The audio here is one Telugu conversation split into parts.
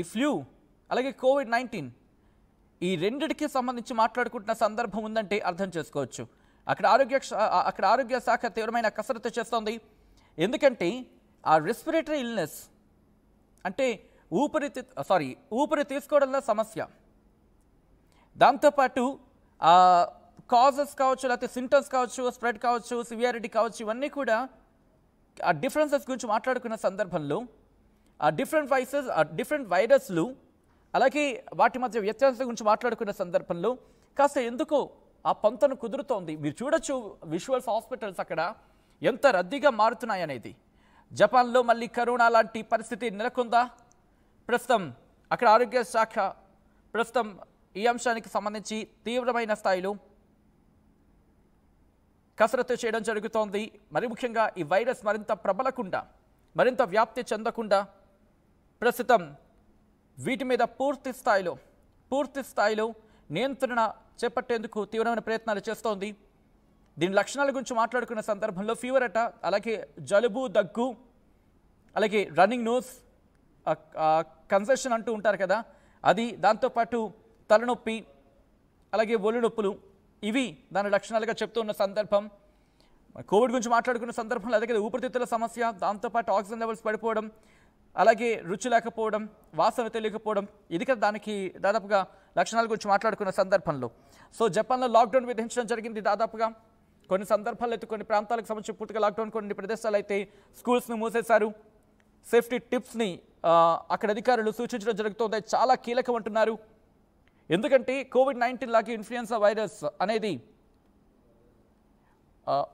ఈ ఫ్లూ అలాగే కోవిడ్-19 ఈ రెండిటికి సంబంధించి మాట్లాడుకుంటున్న సందర్భం ఉందంటే అర్థం చేసుకోవచ్చు. అక్కడ ఆరోగ్య శాఖ తీవ్రమైన కసరత్తు చేస్తోంది. ఎందుకంటే ఆ రెస్పిరేటరీ ఇల్నెస్ అంటే ఊపిరి తీసుకోవడంలో సమస్య, దాంతోపాటు కాజెస్ కావచ్చు, లేకపోతే సింటమ్స్ కావచ్చు, స్ప్రెడ్ కావచ్చు, సివియారిటీ కావచ్చు, ఇవన్నీ కూడా ఆ డిఫరెన్సెస్ గురించి మాట్లాడుకున్న సందర్భంలో ఆ డిఫరెంట్ వైరస్లు అలాగే వాటి మధ్య వ్యత్యాసం గురించి మాట్లాడుకున్న సందర్భంలో కాస్త ఎందుకో ఆ పొంతను కుదురుతోంది. మీరు చూడొచ్చు విజువల్స్, హాస్పిటల్స్ అక్కడ ఎంత రద్దీగా మారుతున్నాయనేది. జపాన్లో మళ్ళీ కరోనా లాంటి పరిస్థితి నెలకొందా? ప్రస్తుతం అక్కడ ఆరోగ్య శాఖ ప్రస్తుతం ఈ అంశానికి సంబంధించి తీవ్రమైన స్థాయిలో కసరత్తు చేయడం జరుగుతోంది. మరి ముఖ్యంగా ఈ వైరస్ మరింత ప్రబలకుండా, మరింత వ్యాప్తి చెందకుండా ప్రస్తుతం వీటి మీద పూర్తి స్థాయిలో నియంత్రణ చేపట్టేందుకు తీవ్రమైన ప్రయత్నాలు చేస్తోంది. దీని లక్షణాల గురించి మాట్లాడుకున్న సందర్భంలో ఫీవర్ అట, అలాగే జలుబు, దగ్గు, అలాగే రన్నింగ్ నోస్, కన్సెషన్ అంటూ ఉంటారు కదా అది, దాంతోపాటు తలనొప్పి, అలాగే ఒళ్ళు నొప్పులు, ఇవి దాని లక్షణాలుగా చెప్తున్న సందర్భం. కోవిడ్ గురించి మాట్లాడుకున్న సందర్భంలో అదే కదా ఊపిరితిత్తుల సమస్య, దాంతోపాటు ఆక్సిజన్ లెవెల్స్ పడిపోవడం, అలాగే రుచి లేకపోవడం, వాసన తెలియకపోవడం, ఇది కదా దానికి దాదాపుగా లక్షణాల గురించి మాట్లాడుకున్న సందర్భంలో. సో జపాన్లో లాక్డౌన్ విధించడం జరిగింది. దాదాపుగా కొన్ని సందర్భాల్లో అయితే కొన్ని ప్రాంతాలకు సంబంధించి పూర్తిగా లాక్డౌన్, కొన్ని ప్రదేశాలు అయితే స్కూల్స్ని మూసేశారు. సేఫ్టీ టిప్స్ని అక్కడ అధికారులు సూచించడం జరుగుతుంది. చాలా కీలకం అంటున్నారు. ఎందుకంటే కోవిడ్-19 లాగే ఇన్ఫ్లుయెన్జా వైరస్ అనేది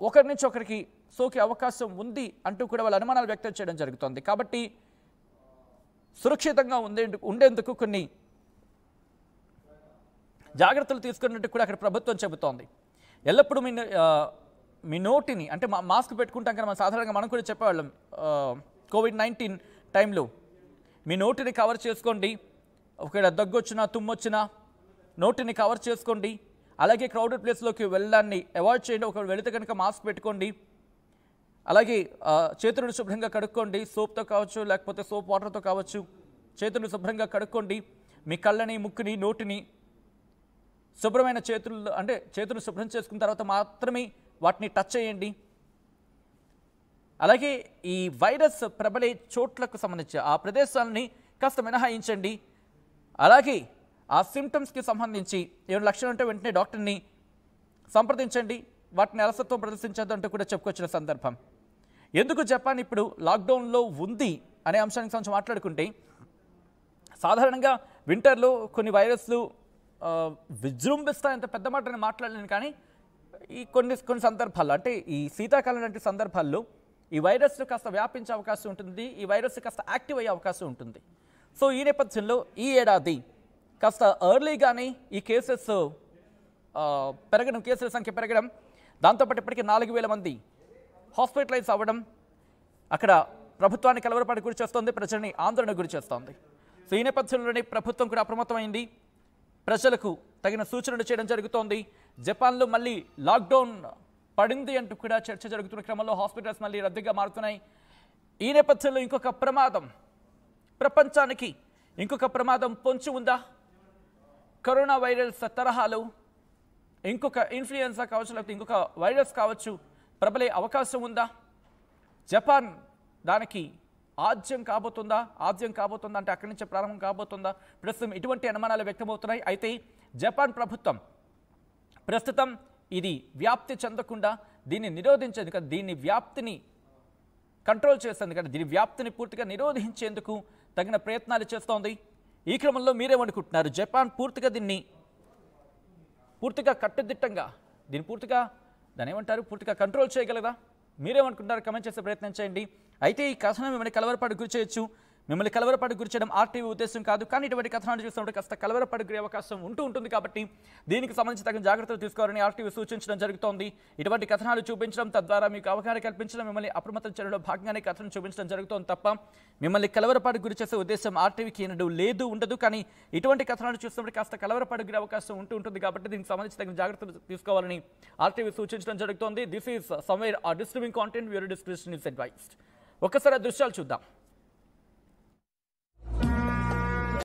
ఒకరి నుంచి ఒకరికి సోకే అవకాశం ఉంది అంటూ కూడా వాళ్ళు అనుమానాలు వ్యక్తం చేయడం జరుగుతుంది. కాబట్టి సురక్షితంగా ఉండేందుకు కొన్ని జాగ్రత్తలు తీసుకున్నట్టు కూడా అక్కడ ప్రభుత్వం చెబుతోంది. ఎల్లప్పుడూ మీ నోటిని అంటే మాస్క్ పెట్టుకుంటాం కదా సాధారణంగా మనం కూడా చెప్పేవాళ్ళం. కోవిడ్-19 టైంలో మీ నోటిని కవర్ చేసుకోండి, ఒకవేళ దగ్గు వచ్చినా తుమ్మొచ్చినా నోటిని కవర్ చేసుకోండి. అలాగే క్రౌడెడ్ ప్లేస్లోకి వెళ్ళడాన్ని అవాయిడ్ చేయండి. ఒకవేళ వెళితే కనుక మాస్క్ పెట్టుకోండి. అలాగే చేతులను శుభ్రంగా కడుక్కోండి, సోప్తో కావచ్చు, లేకపోతే సోప్ వాటర్తో కావచ్చు. చేతులను శుభ్రంగా కడుక్కోండి. మీ కళ్ళని, ముక్కుని, నోటిని శుభ్రమైన చేతులు శుభ్రం చేసుకున్న తర్వాత మాత్రమే వాటిని టచ్ చేయండి. అలాగే ఈ వైరస్ ప్రబలే చోట్లకు సంబంధించి ఆ ప్రదేశాలని కాస్త మినహాయించండి. అలాగే ఆ సిమ్టమ్స్కి సంబంధించి ఏమైనా లక్షణం ఉంటే వెంటనే డాక్టర్ని సంప్రదించండి. వాటిని అలసత్వం ప్రదర్శించద్దంటూ కూడా చెప్పుకొచ్చిన సందర్భం. ఎందుకు జపాన్ ఇప్పుడు లాక్డౌన్లో ఉంది అనే అంశానికి సంబంధించి మాట్లాడుకుంటే, సాధారణంగా వింటర్లో కొన్ని వైరస్లు విజృంభిస్తాయంత పెద్ద మాటని మాట్లాడలేను, కానీ ఈ కొన్ని సందర్భాల్లో అంటే ఈ శీతాకాలం లాంటి సందర్భాల్లో ఈ వైరస్లు కాస్త వ్యాపించే అవకాశం ఉంటుంది, ఈ వైరస్ కాస్త యాక్టివ్ అయ్యే అవకాశం ఉంటుంది. సో ఈ నేపథ్యంలో ఈ ఏడాది కాస్త ఎర్లీగానే ఈ కేసుల సంఖ్య పెరగడం, దాంతోపాటు ఇప్పటికీ 4,000 మంది హాస్పిటలైజ్ అవ్వడం అక్కడ ప్రభుత్వాన్ని కలవరపాటు గురి చేస్తోంది, ప్రజల్ని ఆందోళన గురి చేస్తోంది. సో ఈ నేపథ్యంలోనే ప్రభుత్వం కూడా అప్రమత్తమైంది, ప్రజలకు తగిన సూచనలు చేయడం జరుగుతోంది. జపాన్లో మళ్ళీ లాక్డౌన్ పడింది అంటూ కూడా చర్చ జరుగుతున్న క్రమంలో హాస్పిటల్స్ మళ్ళీ రద్దీగా మారుతున్నాయి. ఈ నేపథ్యంలో ఇంకొక ప్రమాదం, ప్రపంచానికి ఇంకొక ప్రమాదం పొంచి ఉందా? కరోనా వైరస్ తరహాలో ఇంకొక ఇన్ఫ్లుయెన్జా కావచ్చు, లేకపోతే ఇంకొక వైరస్ కావచ్చు ప్రబలే అవకాశం ఉందా? జపాన్ దానికి ఆద్యం కాబోతుందా అంటే అక్కడి నుంచే ప్రారంభం కాబోతుందా? ప్రస్తుతం ఇటువంటి అనుమానాలు వ్యక్తమవుతున్నాయి. అయితే జపాన్ ప్రభుత్వం ప్రస్తుతం ఇది వ్యాప్తి చెందకుండా దీన్ని నిరోధించేందుకు, దీని వ్యాప్తిని కంట్రోల్ చేసేందుకు, దీని వ్యాప్తిని పూర్తిగా నిరోధించేందుకు తగిన ప్రయత్నాలు చేస్తోంది. ఈ క్రమంలో మీరేమనుకుంటున్నారు? జపాన్ పూర్తిగా కట్టుదిట్టంగా దాన్ని ఏమంటారు, పూర్తిగా కంట్రోల్ చేయగలదా? మీరేమనుకుంటున్నారు? కమెంట్ చేసే ప్రయత్నం చేయండి. అయితే ఈ కథనం మిమ్మల్ని కలవరపాటు గురి చేయొచ్చు. మిమ్మల్ని కలవరపాటు గురి చేయడం ఆర్టీవీ ఉద్దేశం కాదు, కానీ ఇటువంటి కథనాలు చూసినప్పుడు కాస్త కలవరపాటు గురి అవకాశం ఉంటుంది. కాబట్టి దీనికి సంబంధించి తగిన జాగ్రత్తలు తీసుకోవాలని ఆర్టీవీ సూచించడం జరుగుతోంది. ఇటువంటి కథనాలు చూపించడం, తద్వారా మీకు అవగాహన కల్పించడం, మిమ్మల్ని అప్రమత్తం చేయడంలో భాగంగానే కథనం చూపించడం జరుగుతోంది తప్ప మిమ్మల్ని కలవరపాటు గురి చేసే ఉద్దేశం ఆర్టీవీకి ఉండదు. కానీ ఇటువంటి కథనాలు చూసినప్పుడు కాస్త కలవరపాటు గురి అవకాశం ఉంటుంది. కాబట్టి దీనికి సంబంధించి తగిన జాగ్రత్తలు తీసుకోవాలని ఆర్టీవీ సూచించడం జరుగుతోంది. This is somewhere disturbing content, viewer description is advised. ఒక్కసారి దృశ్యాలు చూద్దాం.